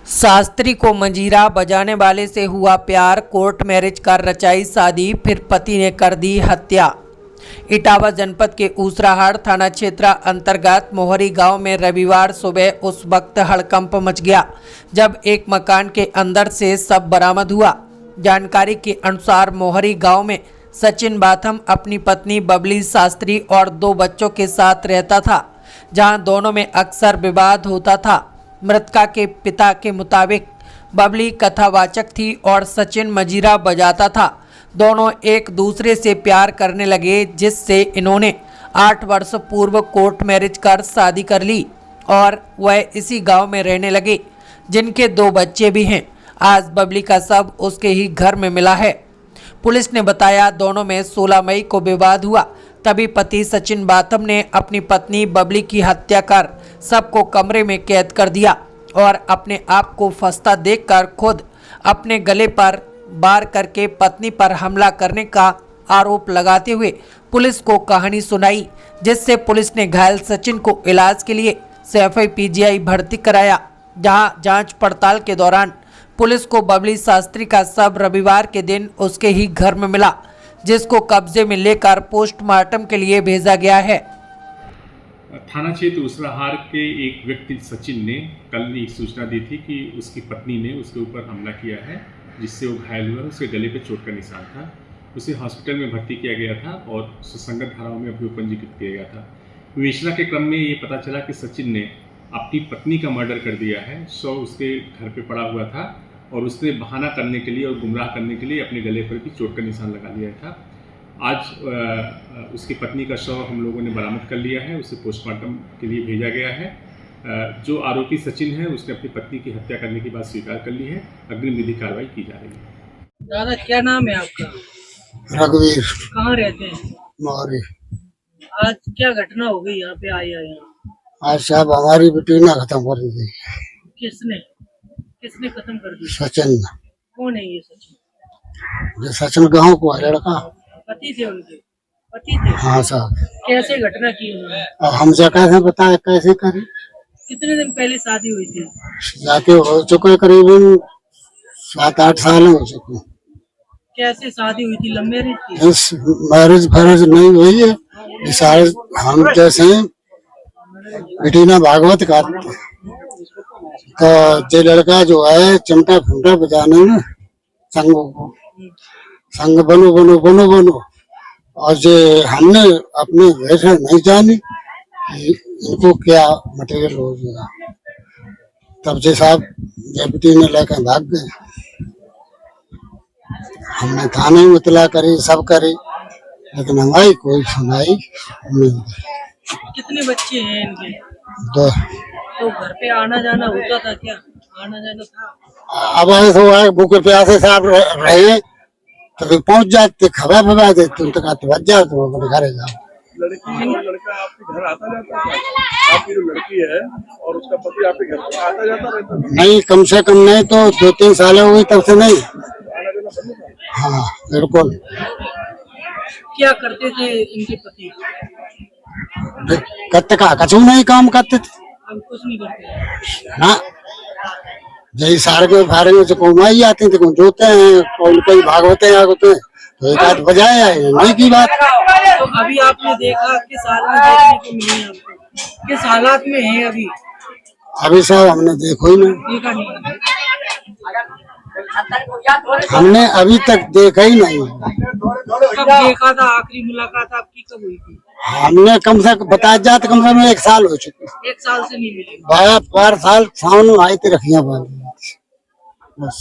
शास्त्री को मंजीरा बजाने वाले से हुआ प्यार, कोर्ट मैरिज कर रचाई शादी, फिर पति ने कर दी हत्या। इटावा जनपद के ऊसराहाड़ थाना क्षेत्र अंतर्गत मोहरी गांव में रविवार सुबह उस वक्त हड़कंप मच गया जब एक मकान के अंदर से शव बरामद हुआ। जानकारी के अनुसार मोहरी गांव में सचिन बाथम अपनी पत्नी बबली शास्त्री और 2 बच्चों के साथ रहता था, जहां दोनों में अक्सर विवाद होता था। मृतका के पिता के मुताबिक बबली कथावाचक थी और सचिन मंजीरा बजाता था। दोनों एक दूसरे से प्यार करने लगे, जिससे इन्होंने 8 वर्ष पूर्व कोर्ट मैरिज कर शादी कर ली और वह इसी गांव में रहने लगे, जिनके 2 बच्चे भी हैं। आज बबली का शव उसके ही घर में मिला है। पुलिस ने बताया दोनों में 16 मई को विवाद हुआ, तभी पति सचिन बाथम ने अपनी पत्नी बबली की हत्या कर सबको कमरे में कैद कर दिया और अपने आप को फंसता देखकर खुद अपने गले पर वार करके पत्नी पर हमला करने का आरोप लगाते हुए पुलिस को कहानी सुनाई, जिससे पुलिस ने घायल सचिन को इलाज के लिए सैफई पीजीआई भर्ती कराया, जहां जांच पड़ताल के दौरान पुलिस को बबली शास्त्री का शव रविवार के दिन उसके ही घर में मिला, जिसको कब्जे में लेकर पोस्टमार्टम के लिए भेजा गया है। थाना क्षेत्र ऊसराहाड़ के एक व्यक्ति सचिन ने कल एक सूचना दी थी कि उसकी पत्नी ने उसके ऊपर हमला किया है, जिससे वो घायल हुआ। उसके गले पे चोट का निशान था। उसे हॉस्पिटल में भर्ती किया गया था और सुसंगत धाराओं में अभियोग पंजीकृत किया गया था। विवेचना के क्रम में ये पता चला कि सचिन ने अपनी पत्नी का मर्डर कर दिया है। शव उसके घर पे पड़ा हुआ था और उसने बहाना करने के लिए और गुमराह करने के लिए अपने गले पर भी चोट का निशान लगा लिया था। आज उसकी पत्नी का शव हम लोगों ने बरामद कर लिया है, उसे पोस्टमार्टम के लिए भेजा गया है। जो आरोपी सचिन है उसने अपनी पत्नी की हत्या करने की बात स्वीकार कर ली है। अग्रिम विधि कार्रवाई की जा रही है। दादा क्या नाम है आपका? रघुवीर। कहाँ रहते हैं? मोहरी। आज क्या घटना हो गई यहाँ पे आए यहाँ? आज साहब हमारी बेटी ना खत्म कर दी। किसने खत्म कर दी? सचिन। कौन है ये सचिन? जो सचिन गाँव को है लड़का। पति थे उनके? पति थे? हाँ साहब। कैसे घटना की उन्होंने? अब हमसे कैसे बताए, कैसे करी? कितने दिन पहले शादी हुई थी? जाके हो चुके करीबन 7-8 साल हो चुके। कैसे शादी हुई थी? लव मैरिज थी? इस मैरिज फैरिज नहीं हुई है। इस हम जैसे बेटीना भागवत का तो ये लड़का जो है चिमटा फुमटा बजाने में संग बनो बनो बनो बनो, और जो हमने अपने वैसे नहीं जानी इनको क्या मटेरियल हो गया। तब से साहब जेपीटी ने लेकर भाग गए। हमने थाने में इतला करी, सब करी, लेकिन हमारी कोई सुनाई नहीं। कितने बच्चे हैं इनके? 2। तो घर पे आना जाना होता था क्या? आना जाना था? अब ऐसा हुआ है भूखे प्यासे साहब रहे तो पहुंच जाते, खबर फबा देते, तुम तो कहते बच जाओ, तुम अपने घर जाओ। लड़की और लड़का आपके घर आता जाता था? आपकी जो लड़की है और उसका पति आपके घर पर आता जाता रहता था? नहीं, कम से कम नहीं तो 2-3 साल हो गई तब से नहीं। आना जाना बंद था? हाँ बिल्कुल। क्या करते थे इनके पति? कत्ते का कचू नहीं काम करते थे। हम कुछ नहीं करते हाँ, यही सारे के फारे में से कमाई आती थी, कौन जोते हैं, कोई भागवते हैं, तो एक आध बजाए आए नहीं की बात। तो अभी आपने देखा किस हालत में देखने को मिली है आपको? किस हालात में है अभी? अभी साहब हमने देखो ही नहीं, देखा नहीं? हमने अभी तक देखा ही नहीं। कब देखा था? आखिरी मुलाकात आपकी कब हुई थी? हमने कम से कम बताया जाते कम से कम 1 साल हो चुके। 1 साल से नहीं मिली? 12 साल सामने आई थी रखियां बांधी बस।